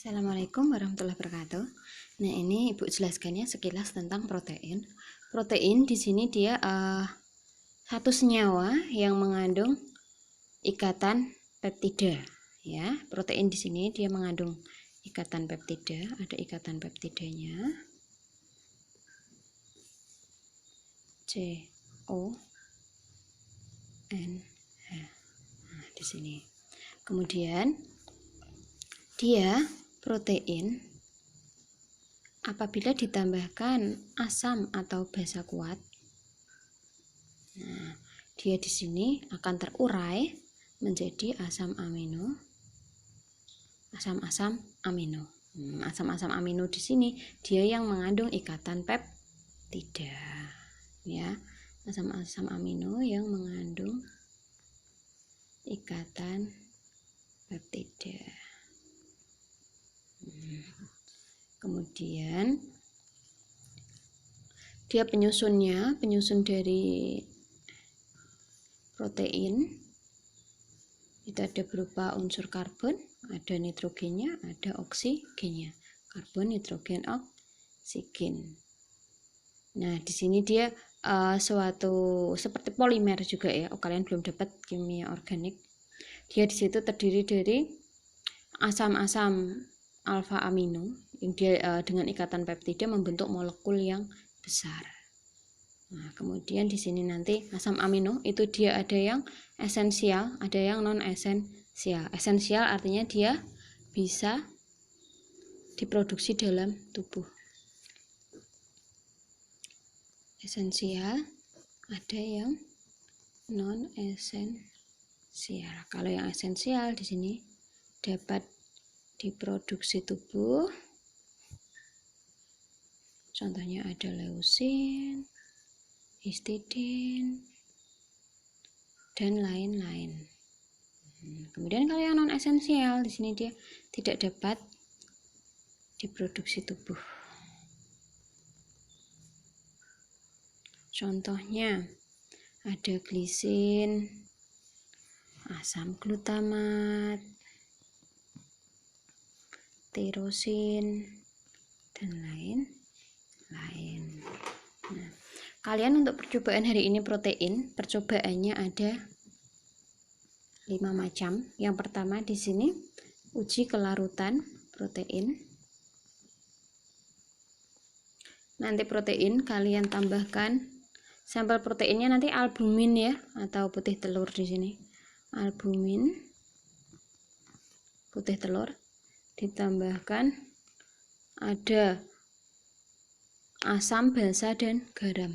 Assalamualaikum warahmatullahi wabarakatuh. Nah, ini Ibu jelaskannya sekilas tentang protein. Protein di sini dia satu senyawa yang mengandung ikatan peptida. Ya, protein di sini dia mengandung ikatan peptida. Ada ikatan peptidanya. CONH. Nah, di sini. Kemudian dia protein apabila ditambahkan asam atau basa kuat, nah, dia di sini akan terurai menjadi asam-asam amino. Asam-asam amino di sini dia yang mengandung ikatan peptida, ya. Asam-asam amino yang mengandung ikatan peptida. Kemudian dia penyusun dari protein itu ada berupa unsur karbon, ada nitrogennya, ada oksigennya. Karbon, nitrogen, oksigen. Nah, di sini dia suatu seperti polimer juga ya. Oh, kalian belum dapat kimia organik. Dia di situ terdiri dari asam-asam alfa amino yang dia dengan ikatan peptida membentuk molekul yang besar. Nah, kemudian di sini nanti asam amino itu dia ada yang esensial, ada yang non esensial. Esensial artinya dia bisa diproduksi dalam tubuh. Esensial, ada yang non esensial. Kalau yang esensial di sini dapat diproduksi tubuh. Contohnya ada leusin, histidin, dan lain-lain. Kemudian kalau yang non esensial di sini dia tidak dapat diproduksi tubuh. Contohnya ada glisin, asam glutamat, tirosin, dan lain-lain. Nah, kalian untuk percobaan hari ini protein, percobaannya ada 5 macam. Yang pertama di sini uji kelarutan protein. Nanti protein kalian tambahkan sampel proteinnya nanti albumin ya, atau putih telur di sini. Albumin putih telur ditambahkan ada asam basa dan garam.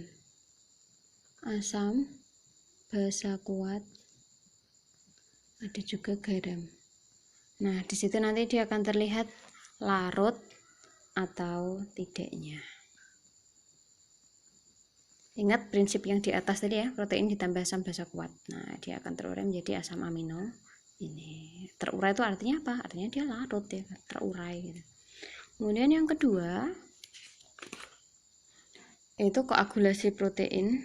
Asam basa kuat, ada juga garam. Nah, di situ nanti dia akan terlihat larut atau tidaknya. Ingat prinsip yang di atas tadi ya, protein ditambah asam basa kuat. Nah, dia akan terurai menjadi asam amino. Ini terurai itu artinya apa? Artinya dia larut ya, terurai gitu. Kemudian yang kedua itu koagulasi protein.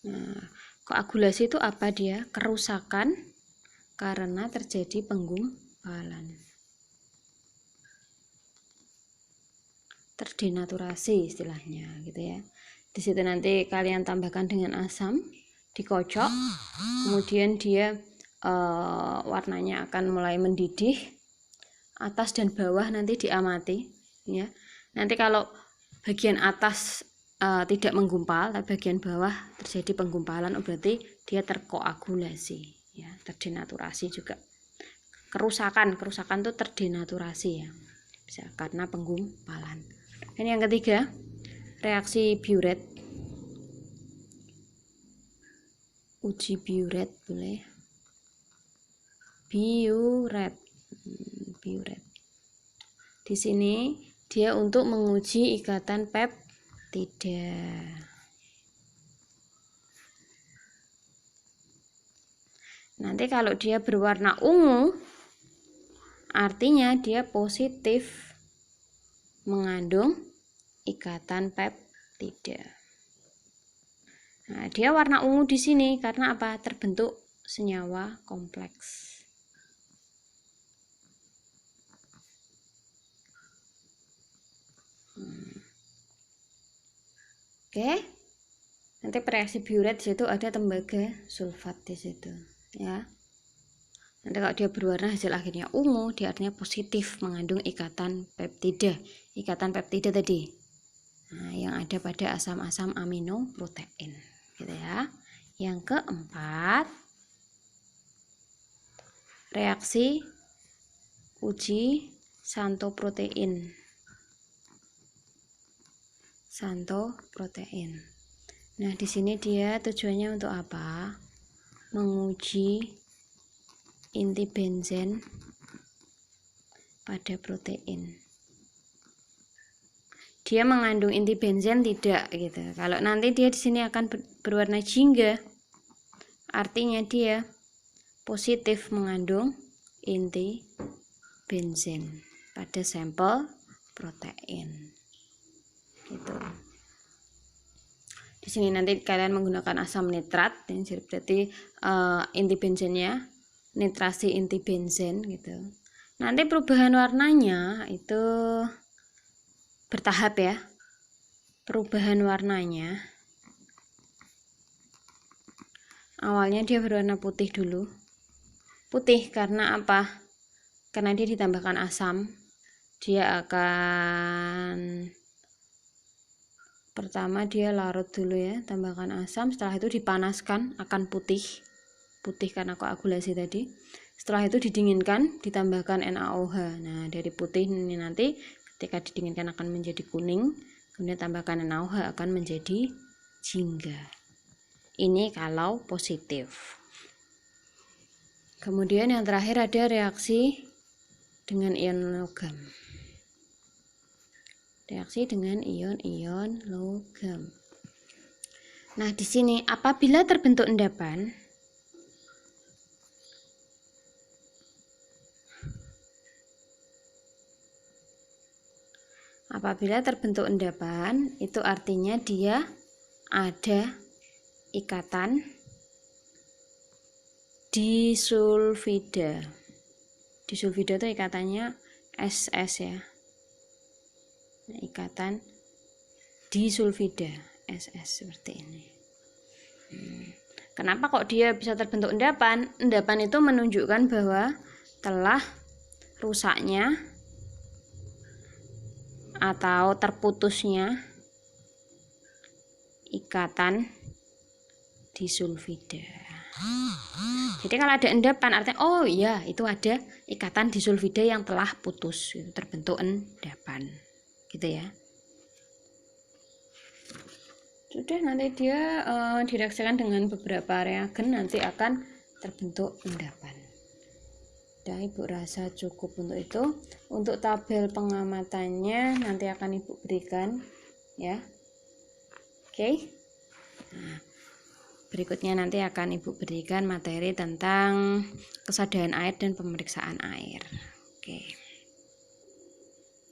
Nah, koagulasi itu apa dia? Kerusakan karena terjadi penggumpalan. Terdenaturasi istilahnya gitu ya. Di situ nanti kalian tambahkan dengan asam, dikocok, kemudian dia warnanya akan mulai mendidih, atas dan bawah nanti diamati ya. Nanti kalau bagian atas tidak menggumpal, tapi bagian bawah terjadi penggumpalan, berarti dia terkoagulasi ya, terdenaturasi juga. Kerusakan itu terdenaturasi ya, bisa karena penggumpalan. Dan yang ketiga, reaksi Biuret. Uji Biuret boleh. Biuret. Di sini dia untuk menguji ikatan peptida. Nanti kalau dia berwarna ungu, artinya dia positif mengandung ikatan peptida. Nah, dia warna ungu di sini karena apa? Terbentuk senyawa kompleks. Oke. Nanti reaksi biuret di situ ada tembaga sulfat di situ, ya. Nanti kalau dia berwarna hasil akhirnya ungu, dia artinya positif mengandung ikatan peptida. Ikatan peptida tadi. Nah, yang ada pada asam-asam amino protein, gitu ya. Yang keempat, reaksi uji santoprotein. Santoprotein. Nah, di sini dia tujuannya untuk apa? Menguji inti benzen pada protein. Dia mengandung inti benzen tidak gitu. Kalau nanti dia di sini akan berwarna jingga, artinya dia positif mengandung inti benzen pada sampel protein. Gitu. Di sini nanti kalian menggunakan asam nitrat, berarti inti benzennya nitrasi inti benzen gitu. Nanti perubahan warnanya itu bertahap ya. Perubahan warnanya awalnya dia berwarna putih dulu. Putih karena apa? Karena dia ditambahkan asam. Dia akan pertama dia larut dulu ya, tambahkan asam, setelah itu dipanaskan akan putih karena koagulasi tadi. Setelah itu didinginkan, ditambahkan NaOH. Nah, dari putih ini nanti ketika didinginkan akan menjadi kuning, kemudian tambahkan NaOH akan menjadi jingga. Ini kalau positif. Kemudian yang terakhir ada reaksi dengan ion logam. Reaksi dengan ion-ion logam. Nah, di sini apabila terbentuk endapan, itu artinya dia ada ikatan disulfida. Disulfida itu ikatannya SS ya. Nah, ikatan disulfida SS seperti ini. Kenapa kok dia bisa terbentuk endapan? Endapan itu menunjukkan bahwa telah rusaknya atau terputusnya ikatan disulfida. Jadi kalau ada endapan artinya oh iya itu ada ikatan disulfida yang telah putus, terbentuk endapan. Gitu ya. Sudah, nanti dia direaksikan dengan beberapa reagen, nanti akan terbentuk endapan. Udah, Ibu rasa cukup untuk itu. Untuk tabel pengamatannya nanti akan Ibu berikan ya. Oke. Nah, berikutnya nanti akan Ibu berikan materi tentang kesadaran air dan pemeriksaan air.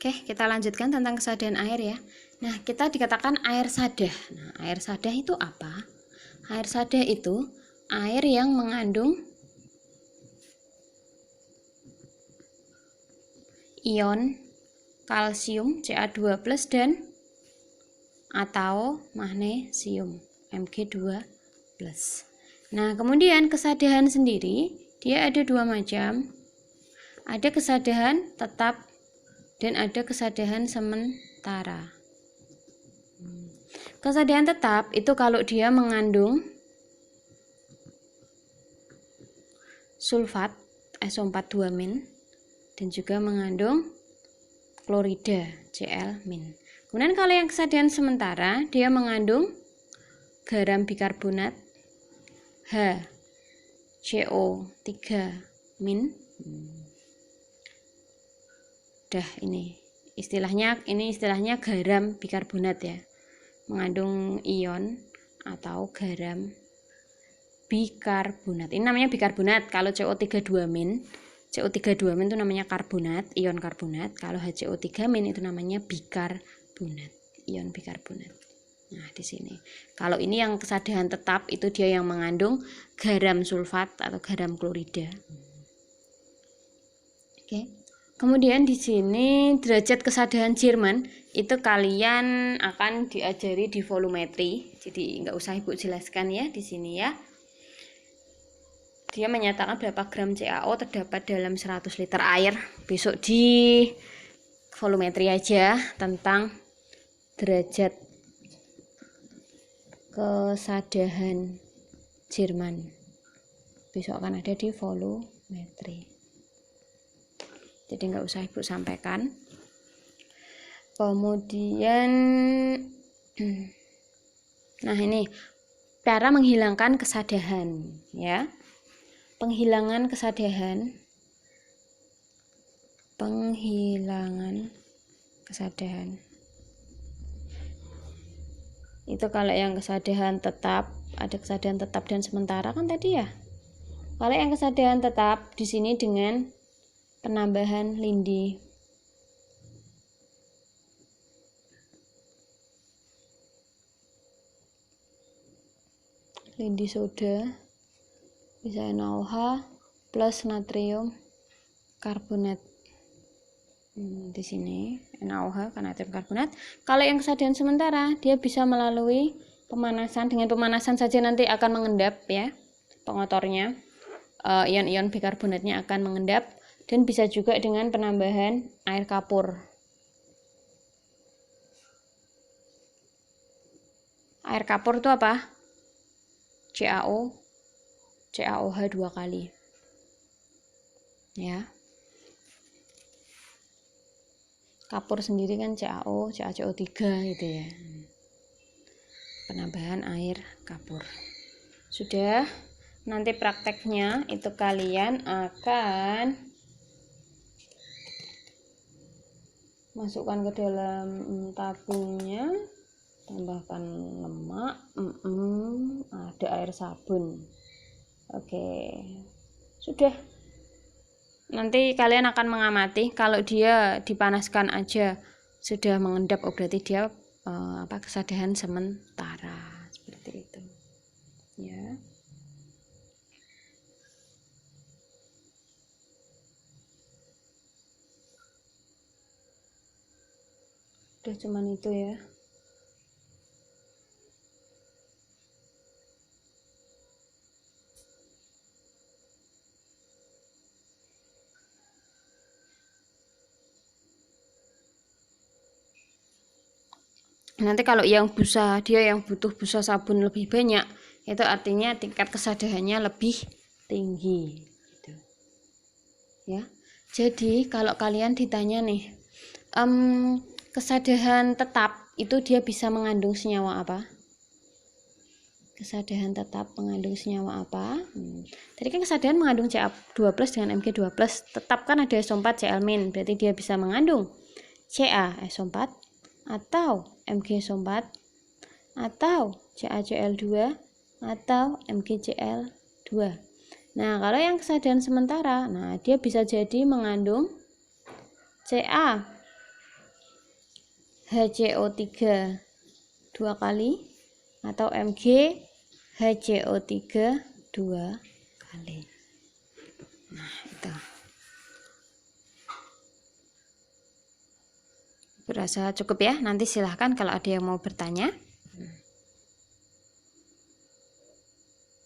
Oke, kita lanjutkan tentang kesadaran air ya. Nah, kita dikatakan air sadah. Nah, air sadah itu apa? Air sadah itu air yang mengandung ion kalsium Ca2+ dan atau magnesium Mg2+. Nah, kemudian kesadahan sendiri dia ada dua macam. Ada kesadahan tetap dan ada kesadahan sementara. Kesadahan tetap itu kalau dia mengandung sulfat SO42- dan juga mengandung klorida Cl-. Kemudian kalau yang kesadahan sementara dia mengandung garam bikarbonat HCO3-. Ini istilahnya garam bikarbonat ya, mengandung ion atau garam bikarbonat. Ini namanya bikarbonat. Kalau CO3-, CO3- itu namanya karbonat, ion karbonat. Kalau HCO3- itu namanya bikarbonat, ion bikarbonat. Nah, di sini. Kalau ini yang kesadahan tetap itu dia yang mengandung garam sulfat atau garam klorida. Oke. Kemudian di sini derajat kesadahan Jerman. itu kalian akan diajari di volumetri, jadi nggak usah ibu jelaskan ya di sini ya. Dia menyatakan berapa gram CaO terdapat dalam 100 liter air. Besok di volumetri aja tentang derajat kesadahan Jerman. Besok akan ada di volumetri. Jadi nggak usah ibu sampaikan. Kemudian, nah ini cara menghilangkan kesadahan ya. Penghilangan kesadahan itu kalau yang kesadahan tetap, ada kesadahan tetap dan sementara kan tadi ya. Kalau yang kesadahan tetap di sini dengan penambahan lindi. Lindi soda bisa NaOH plus natrium karbonat. Di sini NaOH karena natrium karbonat. Kalau yang kesadahan sementara dia bisa melalui pemanasan, dengan pemanasan saja nanti akan mengendap ya pengotornya, ion-ion bikarbonatnya akan mengendap, dan bisa juga dengan penambahan air kapur. Air kapur itu apa? CaOH 2 kali ya. Kapur sendiri kan CaO, CaCO3 gitu ya. Penambahan air kapur. Sudah, nanti prakteknya itu kalian akan masukkan ke dalam tabungnya, tambahkan lemak, ada air sabun. Oke, sudah. Nanti kalian akan mengamati, kalau dia dipanaskan aja sudah mengendap, oh berarti dia kesadahan sementara, seperti itu ya. Udah cuman itu ya. Nanti kalau yang busa, dia yang butuh busa sabun lebih banyak, itu artinya tingkat kesadarannya lebih tinggi gitu. Ya. Jadi kalau kalian ditanya nih, kesadahan tetap itu dia bisa mengandung senyawa apa? Kesadahan tetap mengandung senyawa apa? Tadi kan kesadahan mengandung Ca2+ dengan Mg2+, tetap kan ada SO4 Cl-, berarti dia bisa mengandung CaSO4 atau MgSO4 atau CaCl2 atau MgCl2. Nah, kalau yang kesadahan sementara, nah dia bisa jadi mengandung CaHCO3 2 kali atau MgHCO3 2 kali. Nah, itu. Berasa cukup ya? Nanti silahkan kalau ada yang mau bertanya.